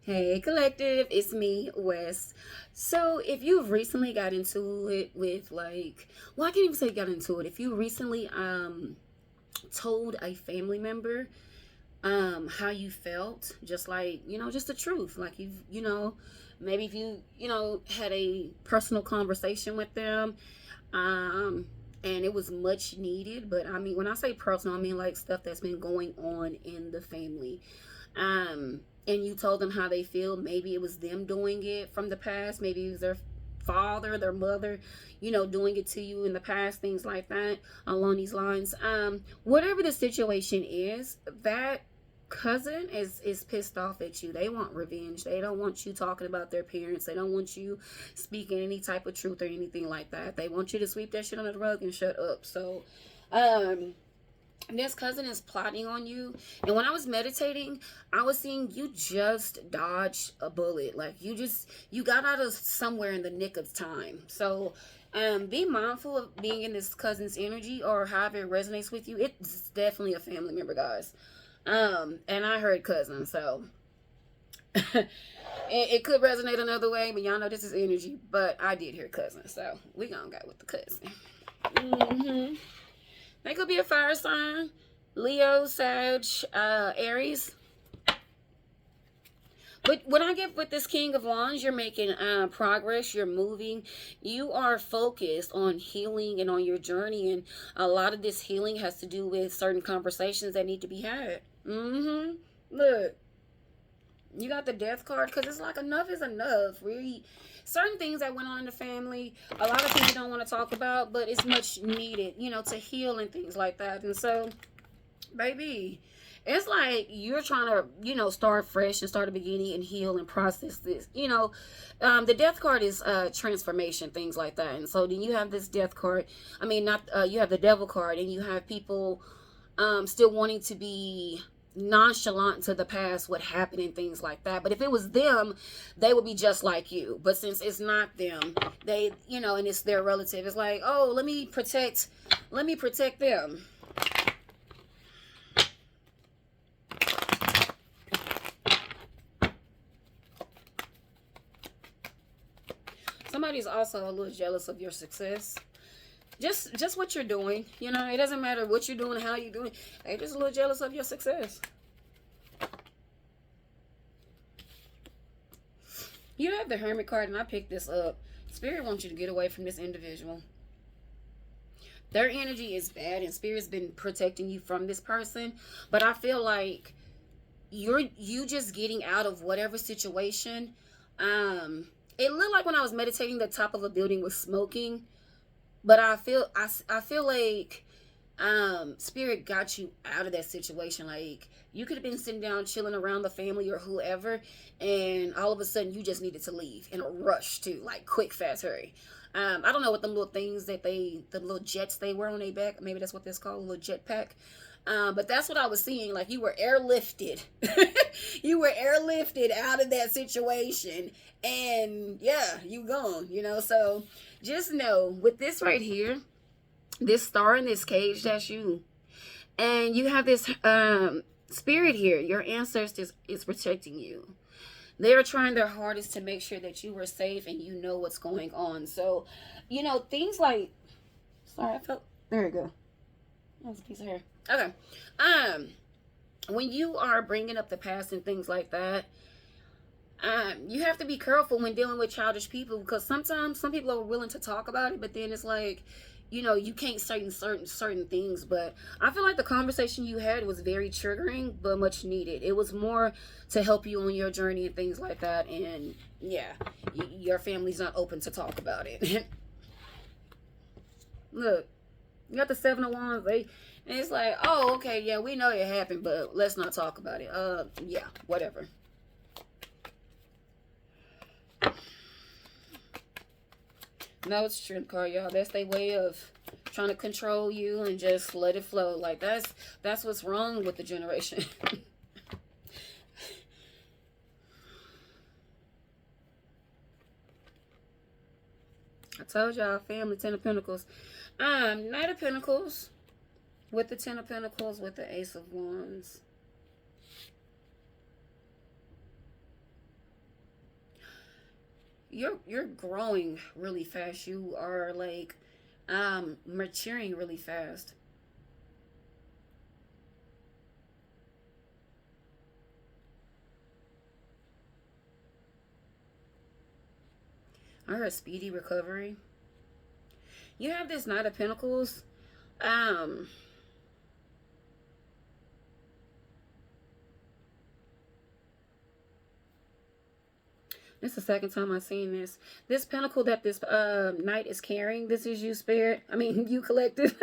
Hey, collective, it's me, Wes. So, if you've recently got into it with well, I can't even say got into it. If you recently told a family member how you felt, just just the truth, like maybe if you had a personal conversation with them, um, and it was much needed. But I mean, when I say personal, I mean like stuff that's been going on in the family and you told them how they feel. Maybe it was them doing it from the past. Maybe it was their father, their mother, doing it to you in the past, things like that along these lines. Whatever the situation is, that cousin is pissed off at you. They want revenge. They don't want you talking about their parents. They don't want you speaking any type of truth or anything like that. They want you to sweep that shit under the rug and shut up. So, this cousin is plotting on you. And when I was meditating, I was seeing you just dodge a bullet. Like you got out of somewhere in the nick of time. So be mindful of being in this cousin's energy or however it resonates with you. It's definitely a family member, guys. And I heard cousin, so it could resonate another way, but y'all know this is energy. But I did hear cousin, so we gonna go with the cousin. Mm-hmm. They could be a fire sign, Leo, Sag, Aries. But when I get with this King of Wands, you're making progress, you're moving, you are focused on healing and on your journey. And a lot of this healing has to do with certain conversations that need to be had. Mm-hmm. Look, you got the death card because it's like enough is enough. Really, certain things that went on in the family, a lot of people don't want to talk about, but it's much needed, to heal and things like that. And so, baby, it's like you're trying to, start fresh and start a beginning and heal and process this. The death card is transformation, things like that. And so then you have this death card. I mean, not you have the devil card, and you have people still wanting to be nonchalant to the past, what happened and things like that. But if it was them, they would be just like you. But since it's not them, they, and it's their relative, it's like, oh, let me protect them. Somebody's also a little jealous of your success. Just what you're doing. It doesn't matter what you're doing, how you're doing. They're just a little jealous of your success. You have the Hermit card, and I picked this up. Spirit wants you to get away from this individual. Their energy is bad, and Spirit's been protecting you from this person. But I feel like you just getting out of whatever situation. It looked like when I was meditating, the top of a building was smoking. But I feel like Spirit got you out of that situation. Like you could have been sitting down chilling around the family or whoever, and all of a sudden you just needed to leave in a rush too, like quick, fast, hurry. I don't know what them little things the little jets they wear on their back. Maybe that's what that's called, a little jet pack. But that's what I was seeing. Like you were airlifted. You were airlifted out of that situation. And yeah, you gone, So just know with this right here, this star in this cage, that's you. And you have this spirit here. Your ancestors is protecting you. They're trying their hardest to make sure that you are safe and you know what's going on. So, things like, sorry, I felt, there you go. That was a piece of hair. Okay. When you are bringing up the past and things like that, you have to be careful when dealing with childish people, because sometimes some people are willing to talk about it, but then it's like, you can't say certain things. But I feel like the conversation you had was very triggering, but much needed. It was more to help you on your journey and things like that. And yeah, your family's not open to talk about it. Look, you got the Seven of Wands. And it's like, oh, okay, yeah, we know it happened, but let's not talk about it. Yeah, whatever. No, it's Strength card, y'all. That's their way of trying to control you and just let it flow. Like that's what's wrong with the generation. I told y'all, family, Ten of Pentacles. Knight of Pentacles with the Ten of Pentacles with the Ace of Wands. you're growing really fast. You are like maturing really fast. I heard speedy recovery. You have this Knight of Pentacles. Um, This is the second time I've seen this. This pentacle that this knight is carrying, this is you, spirit. I mean, you collective.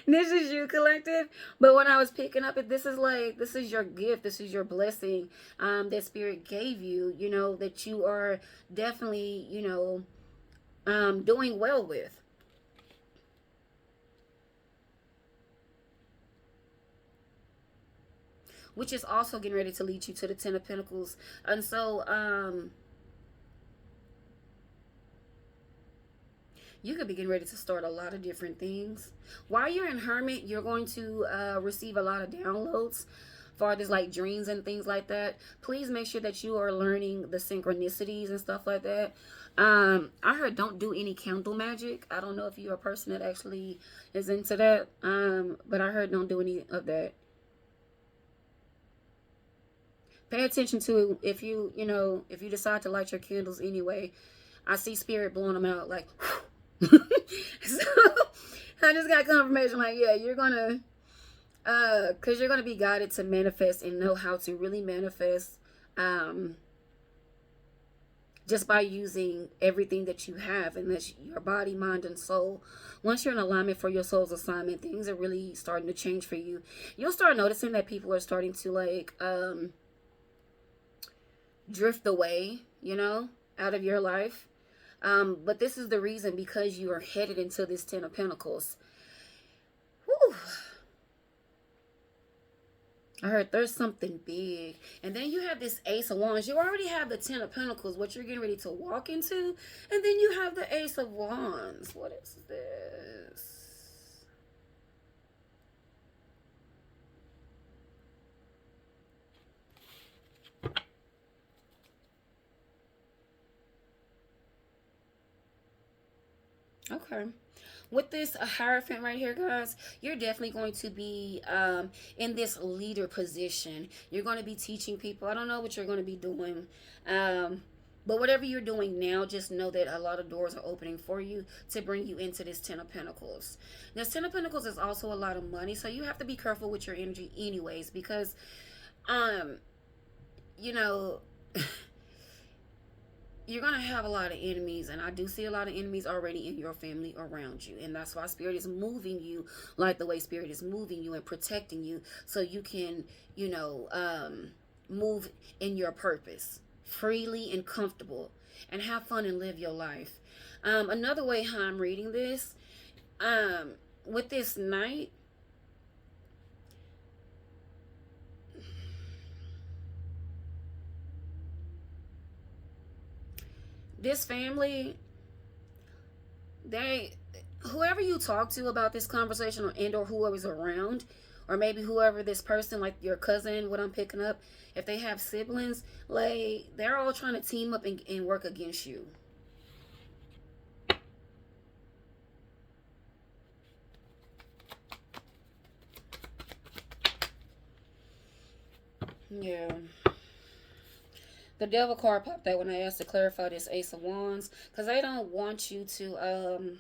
This is you, collective. But when I was picking up it, this is like, this is your gift. This is your blessing that spirit gave you, you know, that you are definitely, you know, doing well with. Which is also getting ready to lead you to the Ten of Pentacles. And so, you could be getting ready to start a lot of different things. While you're in Hermit, you're going to receive a lot of downloads far as like dreams and things like that. Please make sure that you are learning the synchronicities and stuff like that. I heard don't do any candle magic. I don't know if you're a person that actually is into that. But I heard don't do any of that. Pay attention to if you know, if you decide to light your candles anyway. I see spirit blowing them out like so I just got confirmation like, yeah, you're gonna because you're gonna be guided to manifest and know how to really manifest just by using everything that you have, and that's your body, mind, and soul. Once you're in alignment for your soul's assignment, things are really starting to change for you. You'll start noticing that people are starting to like drift away, you know, out of your life. But this is the reason, because you are headed into this Ten of Pentacles. Whew. I heard there's something big. And then you have this Ace of Wands. You already have the Ten of Pentacles, what you're getting ready to walk into. And then you have the Ace of Wands. What is this? Okay. With this Hierophant right here, guys, you're definitely going to be in this leader position. You're going to be teaching people. I don't know what you're going to be doing. But whatever you're doing now, just know that a lot of doors are opening for you to bring you into this Ten of Pentacles. This Ten of Pentacles is also a lot of money, so you have to be careful with your energy anyways, because, you know... you're going to have a lot of enemies, and I do see a lot of enemies already in your family around you, and that's why Spirit is moving you like the way Spirit is moving you and protecting you, so you can, you know, move in your purpose freely and comfortable and have fun and live your life. Another way how I'm reading this, with this Knight, this family, they, whoever you talk to about this conversation, or whoever's around, or maybe whoever this person, like your cousin, what I'm picking up, if they have siblings, like they're all trying to team up and work against you. Yeah. The Devil card popped out when I asked to clarify this Ace of Wands, because they don't want you to,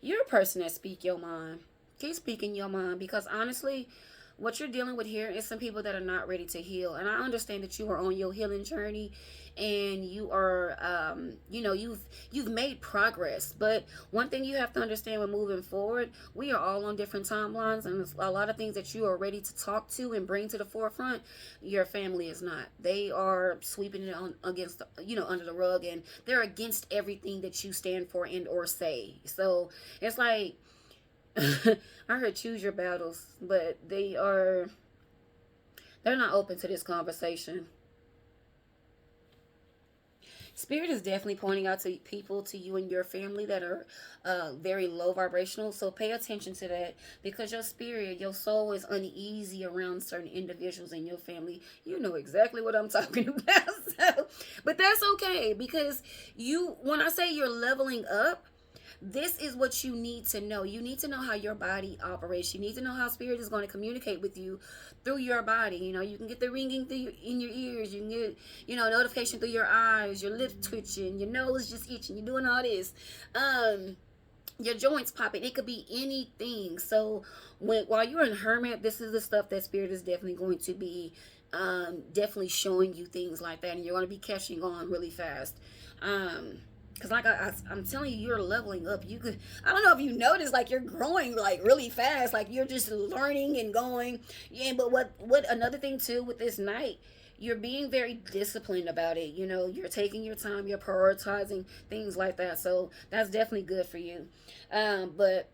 you're a person that speak your mind. Keep speaking your mind, because honestly, what you're dealing with here is some people that are not ready to heal. And I understand that you are on your healing journey, and you are, you know, you've made progress. But one thing you have to understand when moving forward, we are all on different timelines, and a lot of things that you are ready to talk to and bring to the forefront, your family is not. They are sweeping it on against, you know, under the rug, and they're against everything that you stand for and or say. So it's like, I heard choose your battles, but they're not open to this conversation. Spirit is definitely pointing out to people, to you and your family that are very low vibrational. So pay attention to that, because your spirit, your soul is uneasy around certain individuals in your family. You know exactly what I'm talking about. So, but that's okay, because when I say you're leveling up, this is what you need to know. You need to know how your body operates. You need to know how spirit is going to communicate with you through your body. You know, you can get the ringing in your ears. You can get, notification through your eyes, your lips twitching, your nose just itching. You're doing all this. Your joints popping. It could be anything. So while you're in hermit, this is the stuff that spirit is definitely going to be definitely showing you things like that, and you're going to be catching on really fast. Because like I'm telling you, you're leveling up. I don't know if you notice, like you're growing like really fast, like you're just learning and going. Yeah, but what another thing too with this night, you're being very disciplined about it. You're taking your time, you're prioritizing things like that. So that's definitely good for you. But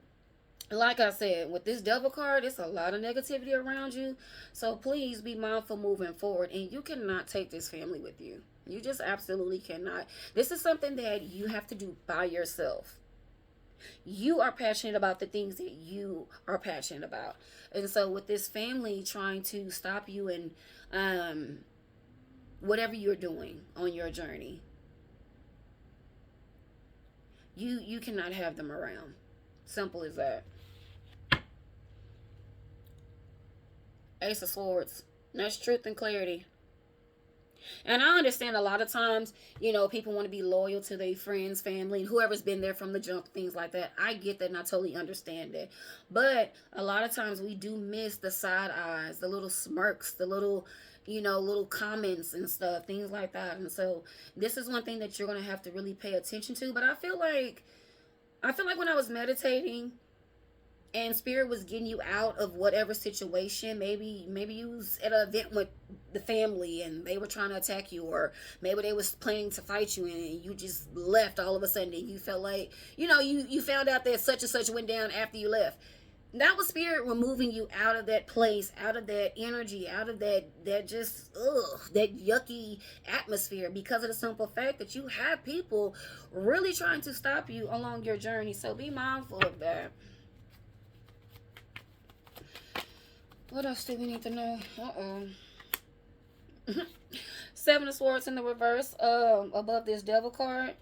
like I said, with this devil card, it's a lot of negativity around you. So please be mindful moving forward. And you cannot take this family with you. You just absolutely cannot. This is something that you have to do by yourself. You are passionate about the things that you are passionate about. And so with this family trying to stop you in whatever you're doing on your journey, you cannot have them around. Simple as that. Ace of Swords. That's truth and clarity. And I understand a lot of times, people want to be loyal to their friends, family, and whoever's been there from the jump, things like that. I get that and I totally understand it. But a lot of times we do miss the side eyes, the little smirks, the little, little comments and stuff, things like that. And so this is one thing that you're going to have to really pay attention to. But I feel like when I was meditating, and spirit was getting you out of whatever situation, maybe you was at an event with the family and they were trying to attack you, or maybe they was planning to fight you and you just left all of a sudden, and you felt like, you found out that such and such went down after you left. That was spirit removing you out of that place, out of that energy, out of that just that yucky atmosphere, because of the simple fact that you have people really trying to stop you along your journey. So be mindful of that. What else do we need to know? Seven of Swords in the reverse, above this devil card.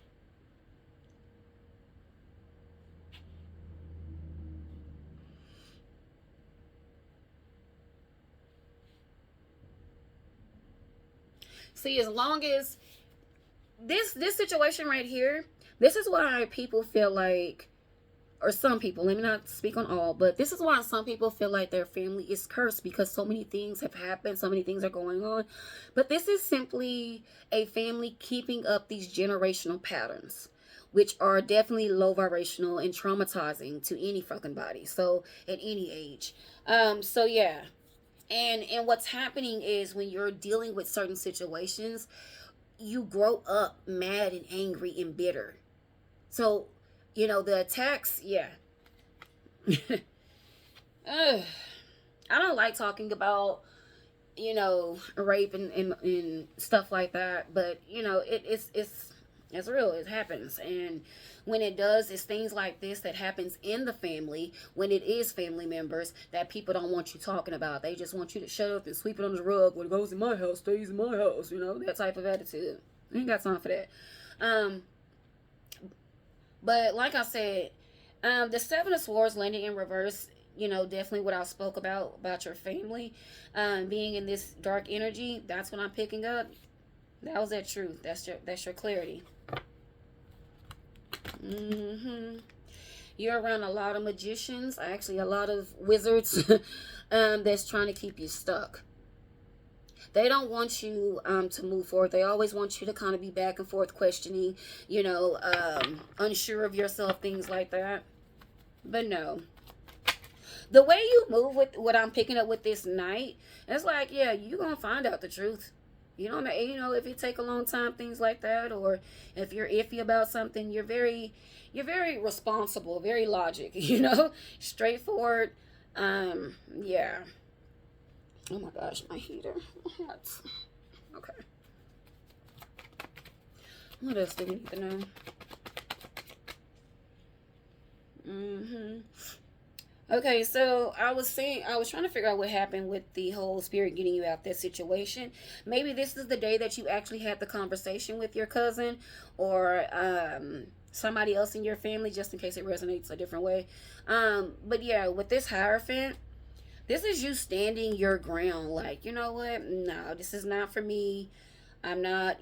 See, as long as this situation right here, this is why people feel like, or some people, let me not speak on all, but this is why some people feel like their family is cursed, because so many things have happened, so many things are going on. But this is simply a family keeping up these generational patterns, which are definitely low vibrational and traumatizing to any fucking body, so at any age. So yeah. And what's happening is, when you're dealing with certain situations, you grow up mad and angry and bitter. So the attacks, yeah. I don't like talking about, rape and stuff like that, but it's real. It happens. And when it does, it's things like this that happens in the family, when it is family members that people don't want you talking about. They just want you to shut up and sweep it under the rug. What goes in my house stays in my house, that type of attitude. I ain't got time for that. But like I said, the Seven of Swords landing in reverse, definitely what I spoke about your family being in this dark energy. That's what I'm picking up. That was that truth. That's your clarity. You're around a lot of magicians, actually a lot of wizards that's trying to keep you stuck. They don't want you to move forward. They always want you to kind of be back and forth questioning, unsure of yourself, things like that. But no. The way you move with what I'm picking up with this night, it's like, yeah, you're going to find out the truth. If it take a long time, things like that, or if you're iffy about something, you're very responsible, very logic, straightforward. Yeah. Oh my gosh, my heater. Okay. What else do we need to know? Okay, so I was trying to figure out what happened with the whole spirit getting you out that situation. Maybe this is the day that you actually had the conversation with your cousin or somebody else in your family, just in case it resonates a different way. But yeah, with this Hierophant, this is you standing your ground. Like, you know what? No, this is not for me. I'm not,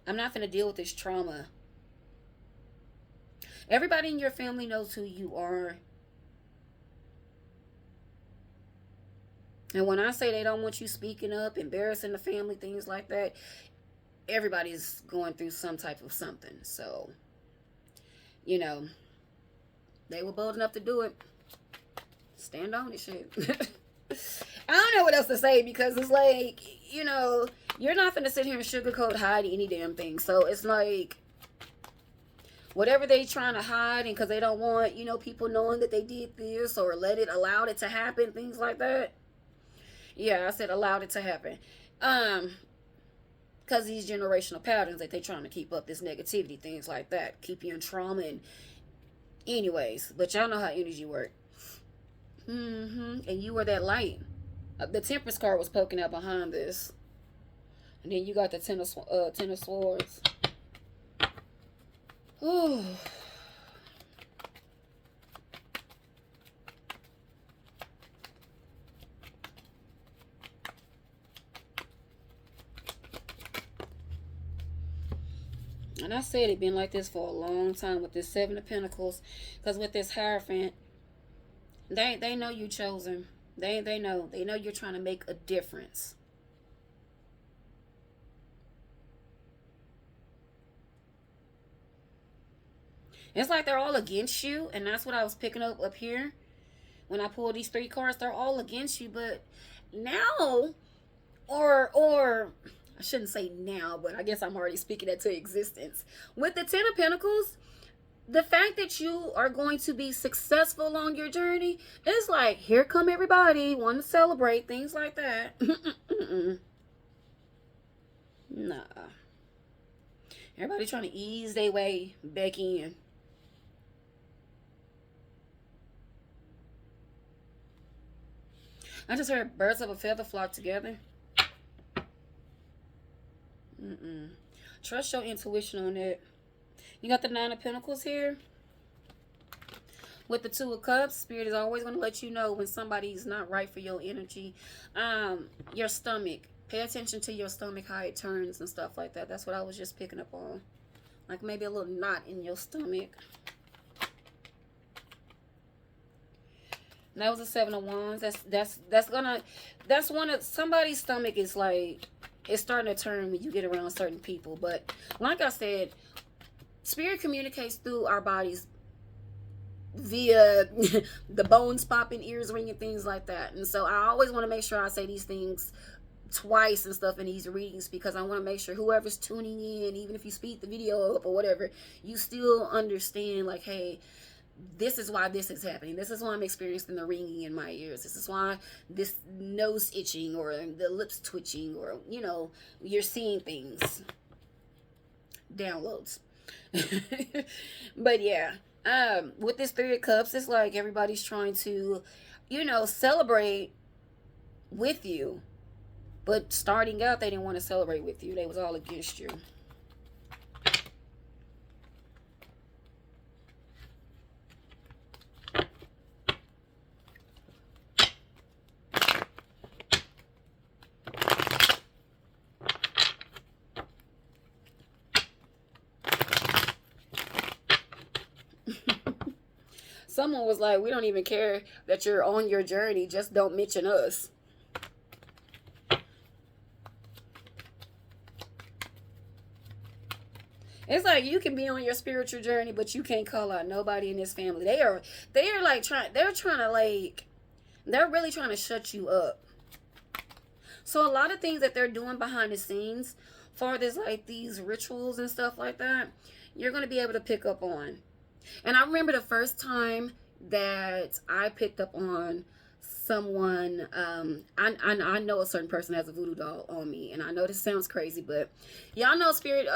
I'm not going to deal with this trauma. Everybody in your family knows who you are. And when I say they don't want you speaking up, embarrassing the family, things like that, everybody's going through some type of something. So, they were bold enough to do it. Stand on it, shit. I don't know what else to say because it's like, you're not going to sit here and sugarcoat hide any damn thing. So it's like, whatever they trying to hide, and because they don't want, people knowing that they did this or allowed it to happen, things like that. Yeah, I said allowed it to happen. Because these generational patterns that they trying to keep up, this negativity, things like that, keep you in trauma. And anyways, but y'all know how energy work. And you were that light. The Temperance card was poking out behind this, and then you got the Ten of Swords. Ooh. And I said it been like this for a long time with this Seven of Pentacles. Because with this Hierophant, they know you chosen. They know. They know you're trying to make a difference. It's like they're all against you. And that's what I was picking up here. When I pulled these 3 cards, they're all against you. But now, or I shouldn't say now, but I guess I'm already speaking that to existence. With the Ten of Pentacles, the fact that you are going to be successful on your journey is like, here come everybody, want to celebrate, things like that. Nah. Everybody trying to ease their way back in. I just heard birds of a feather flock together. Trust your intuition on that. You got the Nine of Pentacles here. With the Two of Cups, Spirit is always going to let you know when somebody's not right for your energy. Your stomach. Pay attention to your stomach, how it turns and stuff like that. That's what I was just picking up on. Like maybe a little knot in your stomach. And that was a Seven of Wands. That's one of somebody's stomach is like, it's starting to turn when you get around certain people. But like I said, Spirit communicates through our bodies via the bones popping, ears ringing, things like that. And so I always want to make sure I say these things twice and stuff in these readings, because I want to make sure whoever's tuning in, even if you speed the video up or whatever, you still understand like, hey, this is why this is happening. This is why I'm experiencing the ringing in my ears. This is why this nose itching or the lips twitching, or you're seeing things. Downloads. But yeah, with this Three of Cups, it's like everybody's trying to, celebrate with you. But starting out, they didn't want to celebrate with you. They was all against you. Someone was like, we don't even care that you're on your journey. Just don't mention us. It's like you can be on your spiritual journey, but you can't call out nobody in this family. They're really trying to shut you up. So a lot of things that they're doing behind the scenes, for this like these rituals and stuff like that, you're going to be able to pick up on. And I remember the first time that I picked up on someone, I know a certain person has a voodoo doll on me, and I know this sounds crazy, but y'all know spirit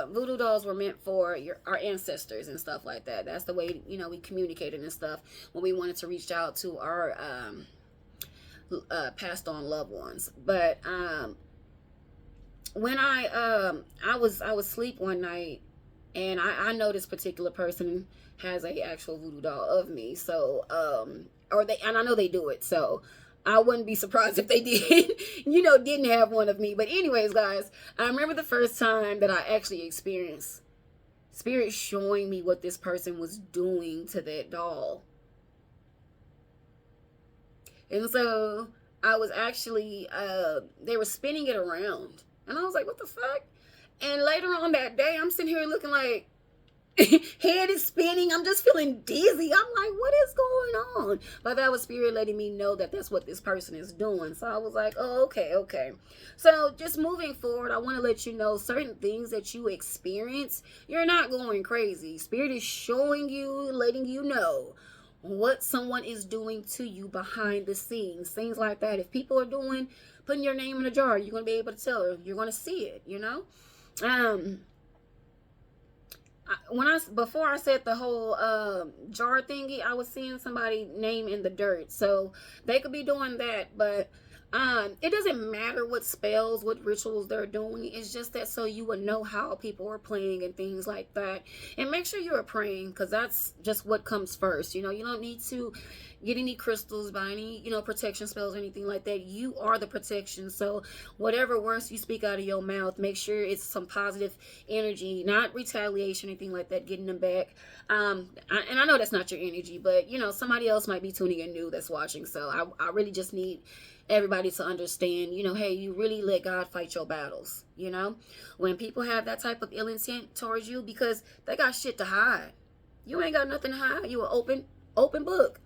voodoo dolls were meant for our ancestors and stuff like that. That's the way, you know, we communicated and stuff when we wanted to reach out to our passed on loved ones. But when I was asleep one night, and I know this particular person has a actual voodoo doll of me. So or they, and I know they do it, so I wouldn't be surprised if they did, you know, didn't have one of me. But anyways, guys, I remember the first time that I actually experienced spirit showing me what this person was doing to that doll. And so I was actually they were spinning it around, and I was like, what the fuck? And later on that day, I'm sitting here looking like, head is spinning. I'm just feeling dizzy. I'm like, what is going on? But that was spirit letting me know that that's what this person is doing. So I was like, oh, okay, okay. So just moving forward, I want to let you know certain things that you experience, you're not going crazy. Spirit is showing you, letting you know what someone is doing to you behind the scenes, things like that. If people are doing, putting your name in a jar, you're going to be able to tell. You're going to see it, you know. Before I said the whole jar thingy, I was seeing somebody name in the dirt, so they could be doing that. But it doesn't matter what spells, what rituals they're doing. It's just that so you would know how people are playing and things like that. And make sure you are praying, because that's just what comes first. You know, you don't need to get any crystals, buy any, you know, protection spells or anything like that. You are the protection. So whatever words you speak out of your mouth, make sure it's some positive energy, not retaliation, anything like that, getting them back. And I know that's not your energy, but you know, somebody else might be tuning in new that's watching. So I really just need everybody to understand, you know, hey, you really let God fight your battles. You know, when people have that type of ill intent towards you, because they got shit to hide. You ain't got nothing to hide. You an open book.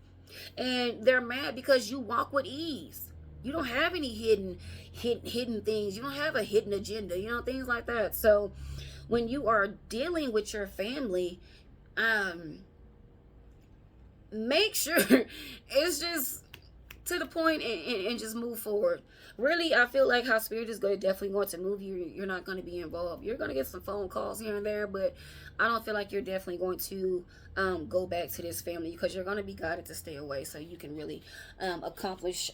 And they're mad because you walk with ease. You don't have any hidden things. You don't have a hidden agenda, you know, things like that. So when you are dealing with your family, make sure it's just to the point, and just move forward. Really, I feel like how spirit is definitely going to move you. You're not going to be involved. You're going to get some phone calls here and there, but I don't feel like you're definitely going to go back to this family, because you're going to be guided to stay away so you can really accomplish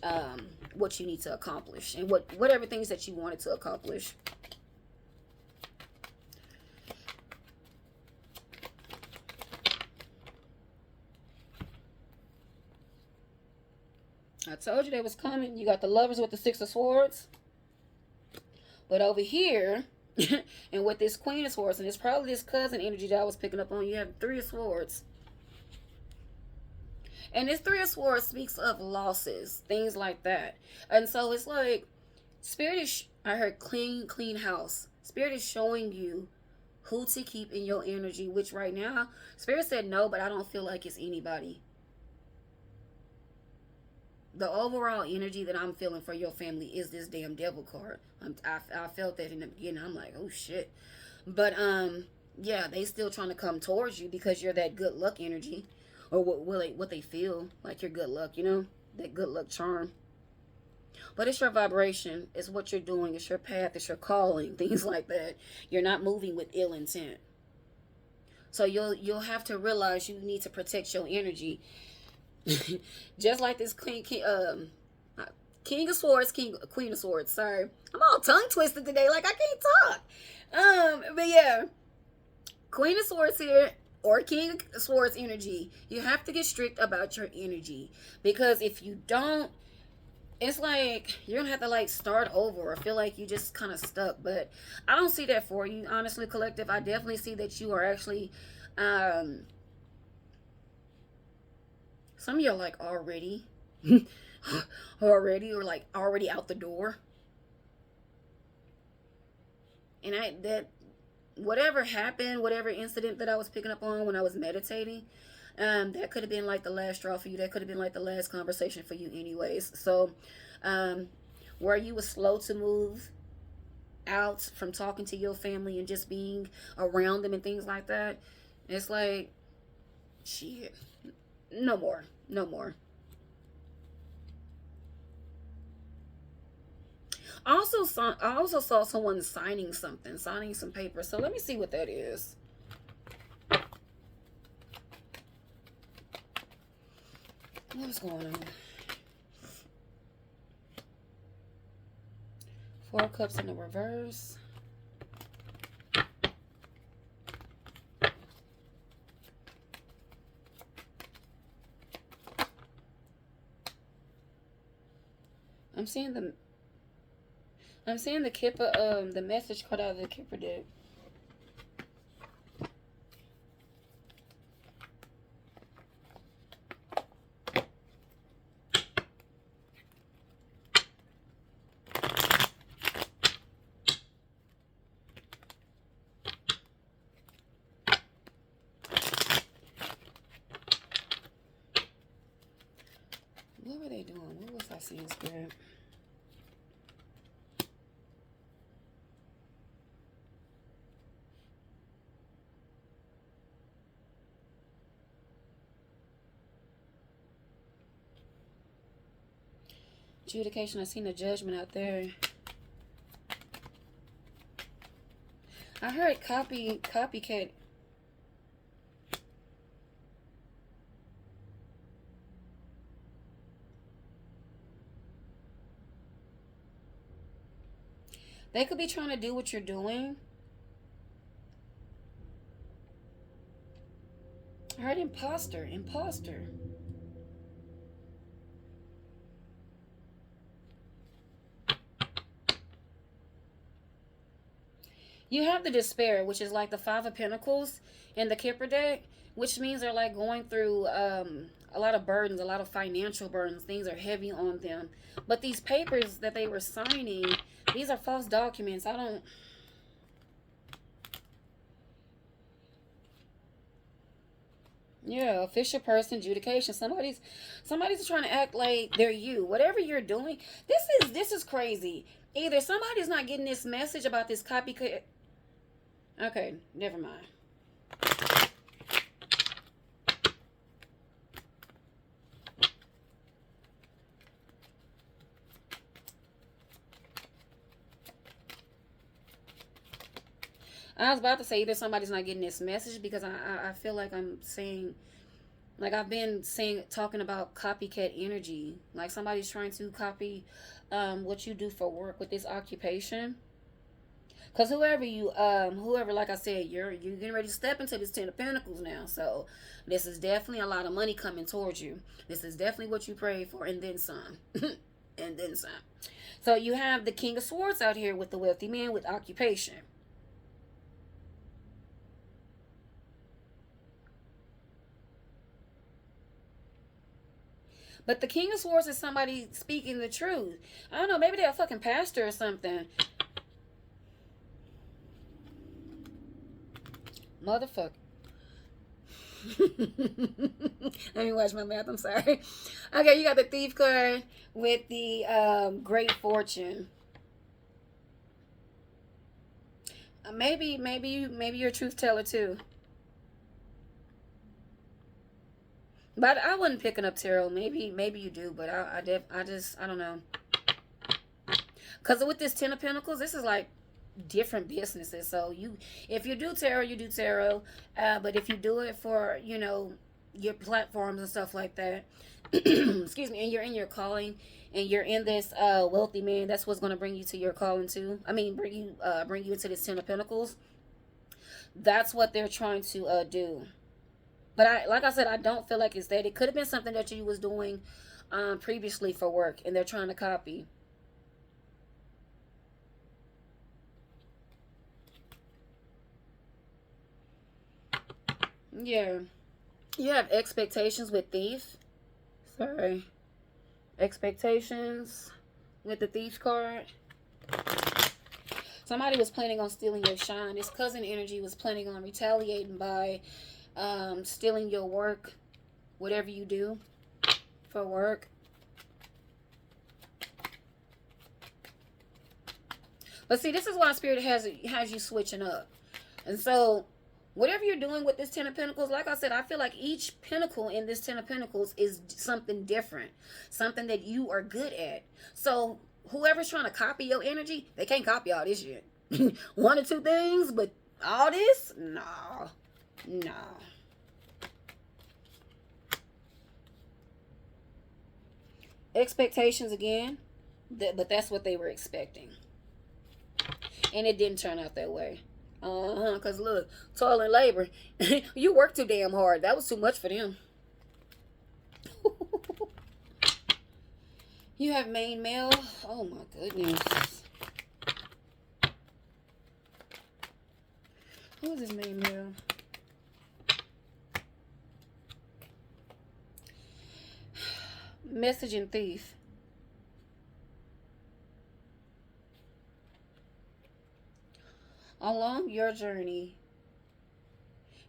what you need to accomplish, and whatever things that you wanted to accomplish. I told you they was coming. You got the lovers with the Six of Swords. But over here, and with this Queen of Swords, and it's probably this cousin energy that I was picking up on, you have Three of Swords. And this Three of Swords speaks of losses, things like that. And so it's like, Spirit is, I heard clean house. Spirit is showing you who to keep in your energy, which right now, Spirit said no, but I don't feel like it's anybody. The overall energy that I'm feeling for your family is this damn devil card. I felt that in the beginning. I'm like, oh shit. But yeah, they still trying to come towards you because you're that good luck energy, or what they feel like you're good luck. You know, that good luck charm. But it's your vibration. It's what you're doing. It's your path. It's your calling. Things like that. You're not moving with ill intent. So you'll have to realize you need to protect your energy. Just like this King of Swords, Queen of Swords. Sorry, I'm all tongue twisted today. Like I can't talk. But yeah, Queen of Swords here, or King of Swords energy. You have to get strict about your energy, because if you don't, it's like you're gonna have to like start over, or feel like you just kind of stuck. But I don't see that for you, honestly, collective. I definitely see that you are actually some of you are like already or like already out the door. And that whatever happened, whatever incident that I was picking up on when I was meditating, that could have been like the last straw for you. That could have been like the last conversation for you anyways. So where you were slow to move out from talking to your family and just being around them and things like that, it's like, shit, no more. I also saw someone signing something, signing some paper. So let me see what that is. What's going on? Four of Cups in the reverse. I'm seeing the Kipper, the message card out of the Kipper deck. What were they doing? What was I seeing, Spirit? Adjudication. I seen a judgment out there. I heard copycat. They could be trying to do what you're doing. I heard imposter. Imposter. You have the despair, which is like the Five of Pentacles in the Kipper deck, which means they're like going through a lot of burdens, a lot of financial burdens. Things are heavy on them. But these papers that they were signing, these are false documents. I don't... Yeah, official person, adjudication. Somebody's trying to act like they're you. Whatever you're doing, this is crazy. Either somebody's not getting this message about this copycat. Okay, never mind. I was about to say either somebody's not getting this message, because I feel like I'm saying, like I've been saying, talking about copycat energy. Like somebody's trying to copy what you do for work with this occupation. Because whoever, like I said, you're getting ready to step into this Ten of Pentacles now. So this is definitely a lot of money coming towards you. This is definitely what you prayed for, and then some. And then some. So you have the King of Swords out here with the wealthy man with occupation. But the King of Swords is somebody speaking the truth. I don't know, maybe they're a fucking pastor or something. Motherfucker. Let me watch my mouth. I'm sorry. Okay, you got the Thief card with the Great Fortune. Maybe you're a truth teller too. But I wasn't picking up tarot. Maybe you do, but I don't know. Because with this Ten of Pentacles, this is like different businesses. So if you do tarot, you do tarot. But if you do it for, your platforms and stuff like that, excuse me, and you're in your calling, and you're in this wealthy man, that's what's going to bring you to your calling too. I mean, bring you into this Ten of Pentacles. That's what they're trying to do. But like I said, I don't feel like it's that. It could have been something that you was doing previously for work, and they're trying to copy. Yeah. You have expectations with Thief. Sorry. Expectations with the Thief card. Somebody was planning on stealing your shine. This cousin energy was planning on retaliating by stealing your work, whatever you do for work. But see, this is why Spirit has you switching up. And so whatever you're doing with this Ten of Pentacles, like I said, I feel like each pentacle in this Ten of Pentacles is something different, something that you are good at. So whoever's trying to copy your energy, they can't copy all this shit. One or two things, but all this? No. No. Expectations again, but that's what they were expecting. And it didn't turn out that way. Because look, toil and labor. You work too damn hard. That was too much for them. You have main male. Oh my goodness. Who is this main male? Messaging thief. Along your journey,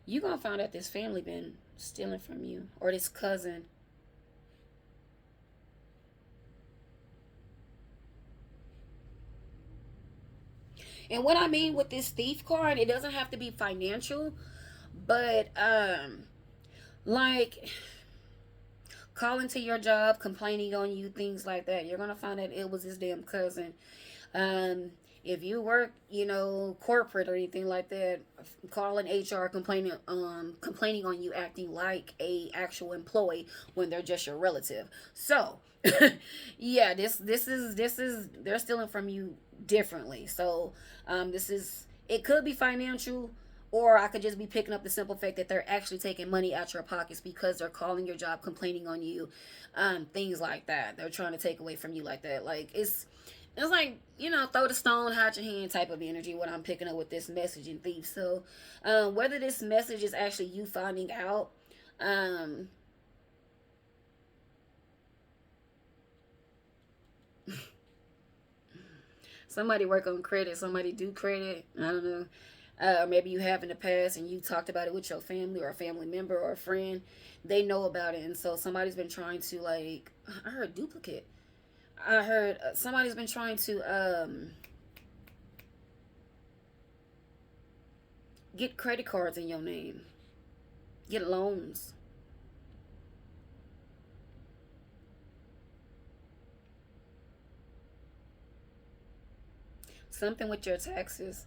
you're going to find out this family been stealing from you, or this cousin. And what I mean with this thief card, it doesn't have to be financial, but like calling to your job, complaining on you, things like that. You're going to find that it was his damn cousin. If you work, corporate or anything like that, calling HR, complaining on you acting like a actual employee when they're just your relative. So, yeah, this is they're stealing from you differently. So, it could be financial, or I could just be picking up the simple fact that they're actually taking money out your pockets because they're calling your job, complaining on you, things like that. They're trying to take away from you like that. Like, it's like, throw the stone, hide your hand type of energy, what I'm picking up with this messaging thief. So, whether this message is actually you finding out, somebody work on credit, somebody do credit, I don't know. Maybe you have in the past and you talked about it with your family or a family member or a friend. They know about it, and so somebody's been trying to, like, I heard duplicate. I heard somebody's been trying to get credit cards in your name, get loans. Something with your taxes.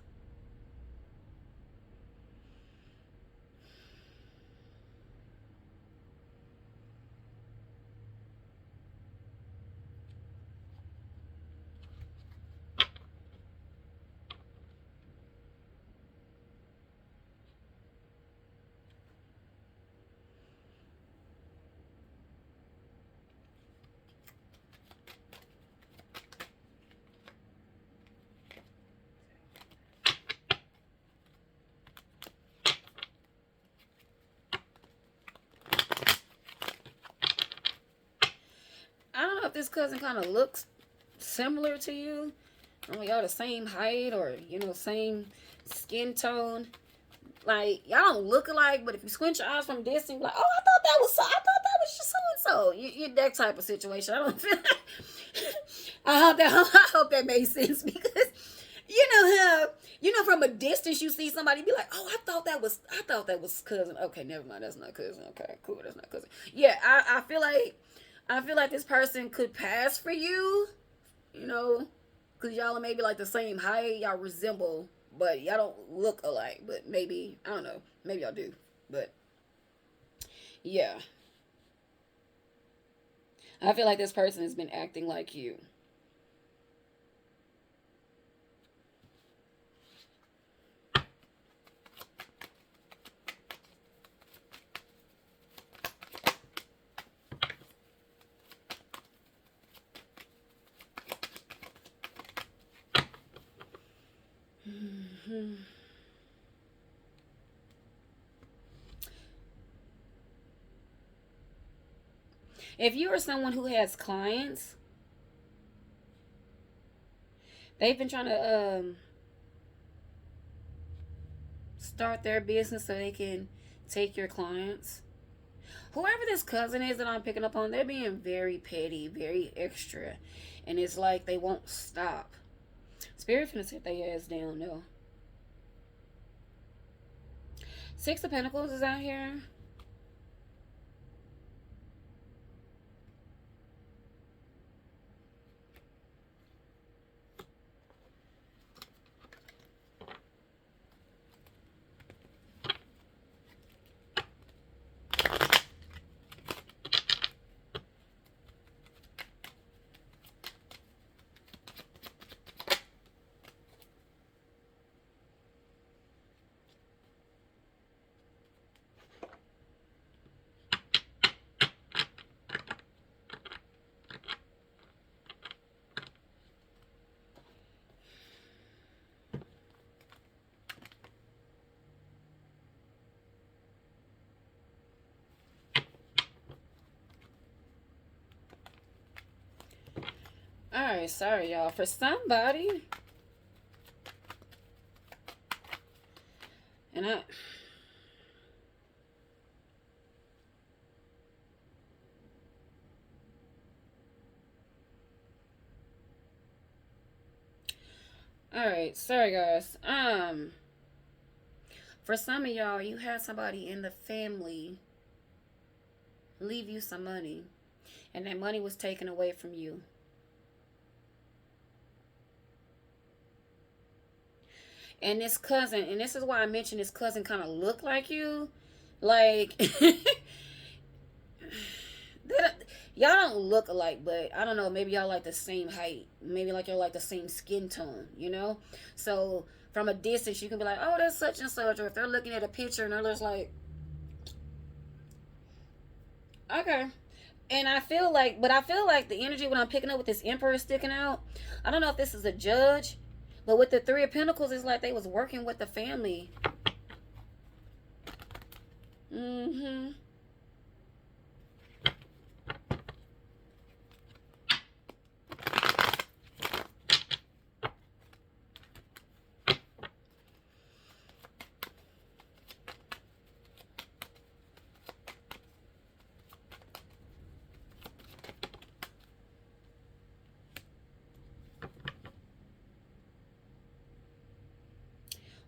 I don't know if this cousin kind of looks similar to you. I don't know, y'all the same height or, same skin tone. Like, y'all don't look alike, but if you squint your eyes from distance, you're like, oh, I thought that was just so and so. You're that type of situation. I don't feel I hope that made sense, because you know how, from a distance you see somebody be like, oh, I thought that was cousin. Okay, never mind, that's not cousin. Okay, cool, that's not cousin. Yeah, I feel like this person could pass for you, because y'all are maybe like the same height, y'all resemble, but y'all don't look alike. But maybe, I don't know, maybe y'all do. But yeah, I feel like this person has been acting like you. If you are someone who has clients, they've been trying to start their business so they can take your clients. Whoever this cousin is that I'm picking up on, they're being very petty, very extra. And it's like they won't stop. Spirit's gonna sit their ass down, though. Six of Pentacles is out here. Alright, sorry, y'all. For somebody, and I. Alright, sorry, guys. For some of y'all, you had somebody in the family leave you some money, and that money was taken away from you. And this cousin, and this is why I mentioned this cousin kind of looked like you. Like, y'all don't look alike, but I don't know, maybe y'all like the same height. Maybe like you're like the same skin tone, you know? So from a distance, you can be like, oh, that's such and such. Or if they're looking at a picture and they're just like, okay. And I feel like the energy when I'm picking up with this emperor sticking out, I don't know if this is a judge, but with the Three of Pentacles, it's like they was working with the family. Mm-hmm.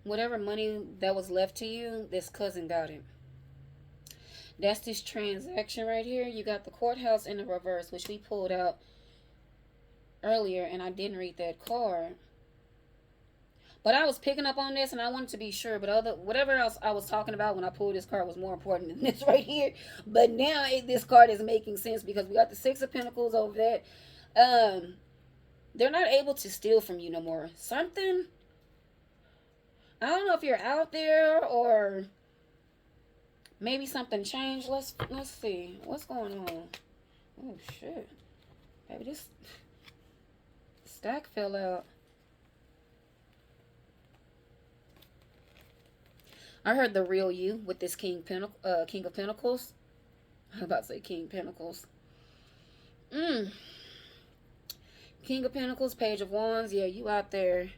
Whatever money that was left to you, this cousin got it. That's this transaction right here. You got the courthouse in the reverse, which we pulled out earlier, and I didn't read that card. But I was picking up on this, and I wanted to be sure. But whatever else I was talking about when I pulled this card was more important than this right here. But now this card is making sense because we got the Six of Pentacles over that. They're not able to steal from you no more. Something. I don't know if you're out there or maybe something changed. Let's see what's going on. Oh shit, maybe this stack fell out. I heard the real you with this King of Pentacles. I'm about to say King Pentacles. King of Pentacles, Page of Wands. Yeah, you out there.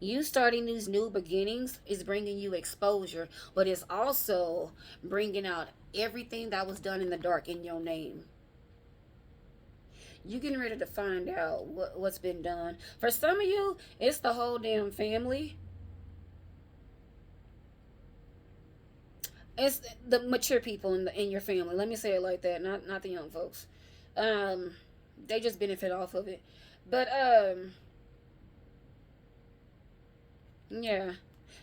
You starting these new beginnings is bringing you exposure, but it's also bringing out everything that was done in the dark in your name. You getting ready to find out what's been done. For some of you, it's the whole damn family. It's the mature people in your family. Let me say it like that. Not the young folks. They just benefit off of it. But yeah.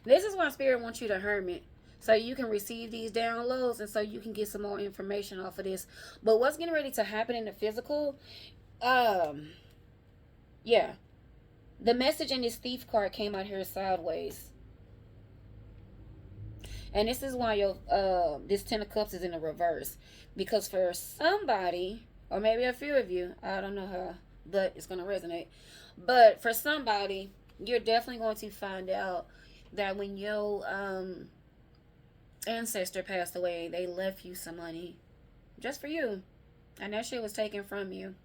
This is why Spirit wants you to hermit. So you can receive these downloads and so you can get some more information off of this. But what's getting ready to happen in the physical, yeah. The message in this thief card came out here sideways. And this is why your this Ten of Cups is in the reverse. Because for somebody, or maybe a few of you, I don't know how, but it's going to resonate. But for somebody, you're definitely going to find out that when your ancestor passed away, they left you some money just for you, and that shit was taken from you.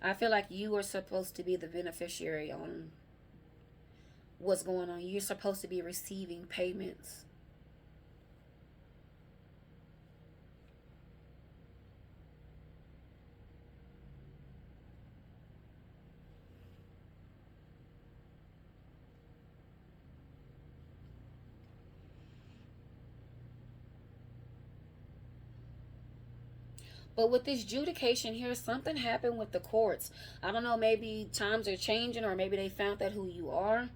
I feel like you were supposed to be the beneficiary on what's going on. You're supposed to be receiving payments. But with this judication here, something happened with the courts. I don't know, maybe times are changing or maybe they found out who you are.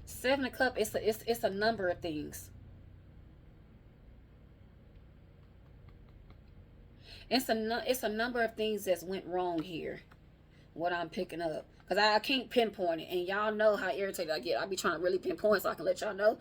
Seven of Cups, it's a number of things. It's a number of things that's went wrong here. What I'm picking up. Because I can't pinpoint it. And y'all know how irritated I get. I be trying to really pinpoint so I can let y'all know.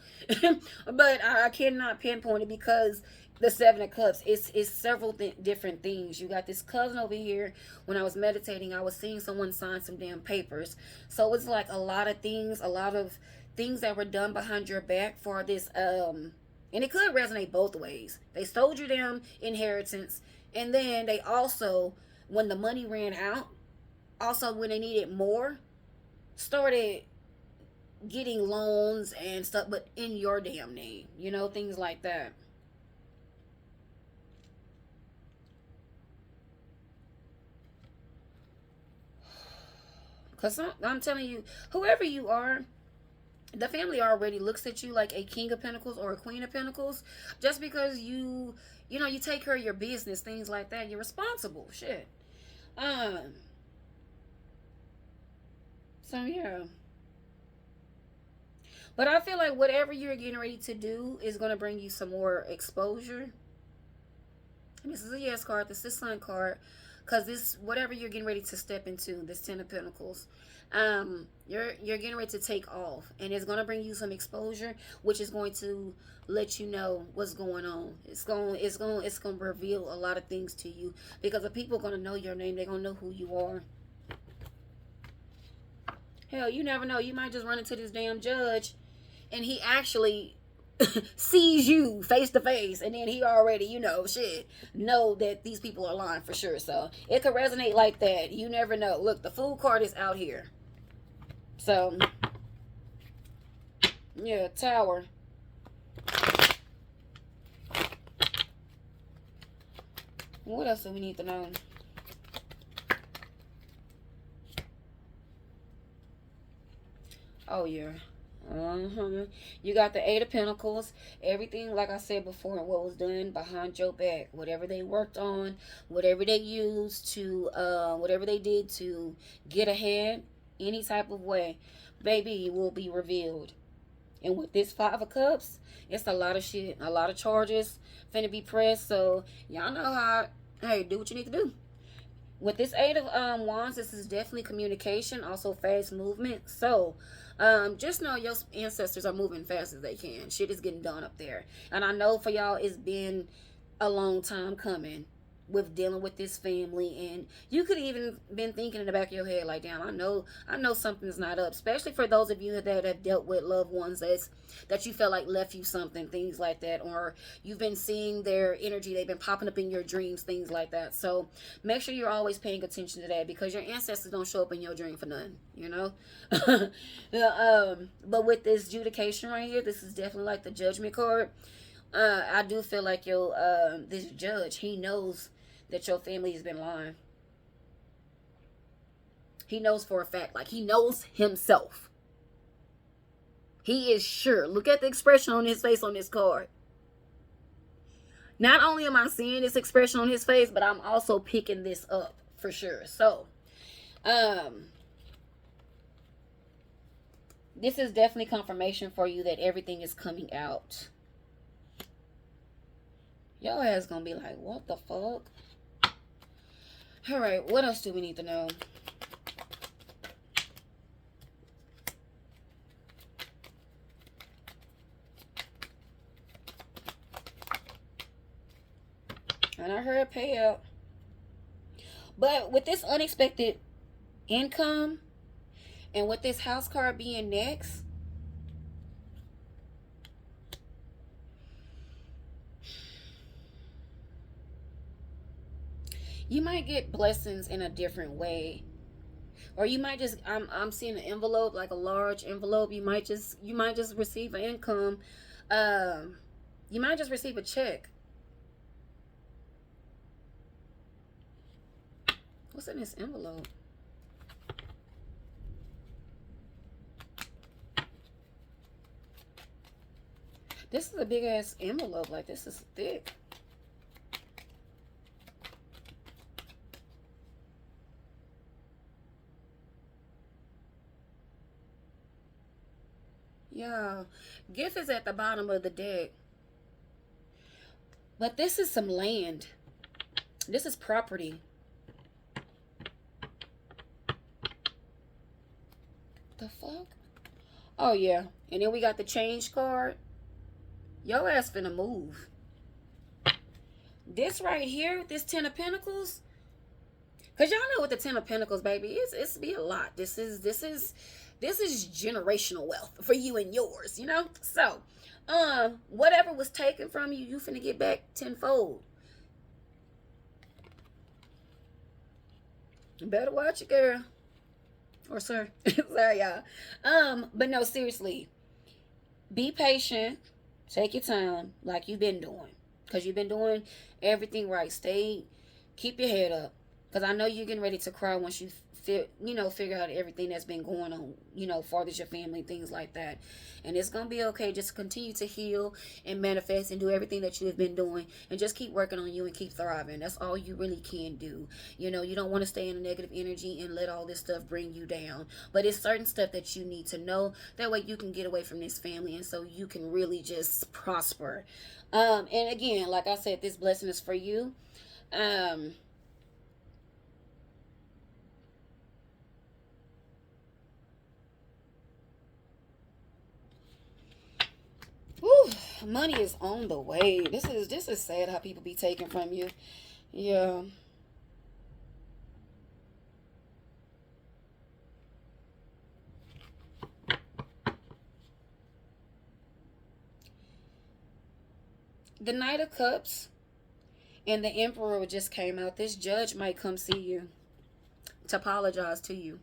But I cannot pinpoint it because the Seven of Cups, it's several different things. You got this cousin over here. When I was meditating, I was seeing someone sign some damn papers. So it's like a lot of things, that were done behind your back for this. And it could resonate both ways. They stole you damn inheritance. And then they also, when the money ran out, also when they needed more, started getting loans and stuff, but in your damn name, things like that. Because I'm telling you, whoever you are, the family already looks at you like a king of pentacles or a queen of pentacles, just because you take care of your business, things like that. You're responsible. Shit. um so yeah. But I feel like whatever you're getting ready to do is going to bring you some more exposure. And this is a yes card. This is a sun card. Because this, whatever you're getting ready to step into, this Ten of Pentacles, you're getting ready to take off. And it's going to bring you some exposure, which is going to let you know what's going on. It's going to reveal a lot of things to you. Because the people are going to know your name. They're going to know who you are. Hell, you never know. You might just run into this damn judge and he actually sees you face to face, and then he already, know that these people are lying for sure. So it could resonate like that. You never know. Look, the Fool card is out here. So yeah, Tower. What else do we need to know? Oh yeah. You got the Eight of Pentacles. Everything, like I said before, what was done behind your back, whatever they worked on, whatever they used to, whatever they did to get ahead, any type of way, baby, will be revealed. And with this Five of Cups, it's a lot of shit, a lot of charges finna be pressed. So y'all know how. Hey, do what you need to do. With this Eight of Wands, this is definitely communication, also fast movement. So just know your ancestors are moving fast as they can. Shit is getting done up there. And I know for y'all it's been a long time coming with dealing with this family, and you could even been thinking in the back of your head like, damn, I know something's not up, especially for those of you that have dealt with loved ones that you felt like left you something, things like that, or you've been seeing their energy, they've been popping up in your dreams, things like that. So make sure you're always paying attention to that, because your ancestors don't show up in your dream for nothing, but with this judication right here, this is definitely like the Judgment card. I do feel like this judge, he knows that your family has been lying. He knows for a fact, like he knows himself. He is sure. Look at the expression on his face on this card. Not only am I seeing this expression on his face, but I'm also picking this up for sure. So, this is definitely confirmation for you that everything is coming out. Your ass gonna be like, what the fuck? All right, what else do we need to know? And I heard payout. But with this unexpected income and with this house card being next, you might get blessings in a different way. Or you might just, I'm seeing an envelope, like a large envelope. You might just receive an income. You might just receive a check. What's in this envelope? This is a big ass envelope. Like, this is thick. Yeah, gift is at the bottom of the deck. But this is some land. This is property. The fuck? Oh, yeah. And then we got the change card. Your ass finna move. This right here, this Ten of Pentacles. Because y'all know what the Ten of Pentacles, baby, it's be a lot. This is generational wealth for you and yours, you know? So, whatever was taken from you, you finna get back tenfold. Better watch it, girl. Or sir. Sorry, y'all. But no, seriously. Be patient. Take your time like you've been doing. Because you've been doing everything right. Keep your head up. Because I know you're getting ready to cry once you figure out everything that's been going on, farthers your family, things like that. And it's going to be okay. Just continue to heal and manifest and do everything that you have been doing. And just keep working on you and keep thriving. That's all you really can do. You don't want to stay in a negative energy and let all this stuff bring you down. But it's certain stuff that you need to know. That way you can get away from this family. And so you can really just prosper. And again, like I said, this blessing is for you. Whew, money is on the way. This is sad how people be taken from you. Yeah. The Knight of Cups and the Emperor just came out. This judge might come see you to apologize to you.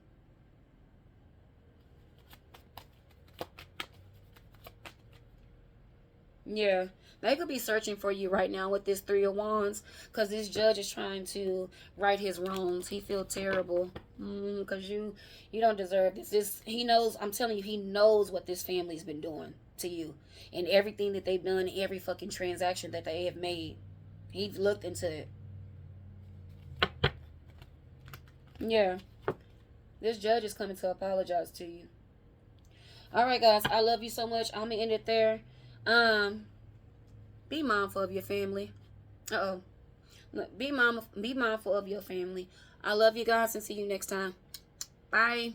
Yeah, they could be searching for you right now with this Three of Wands, because this judge is trying to right his wrongs. He feels terrible because you don't deserve this. He knows. I'm telling you, he knows what this family's been doing to you and everything that they've done, every fucking transaction that they have made. He's looked into it. Yeah, this judge is coming to apologize to you. All right, guys, I love you so much. I'm gonna end it there. Be mindful of your family. Be mindful of your family. I love you guys and see you next time. Bye.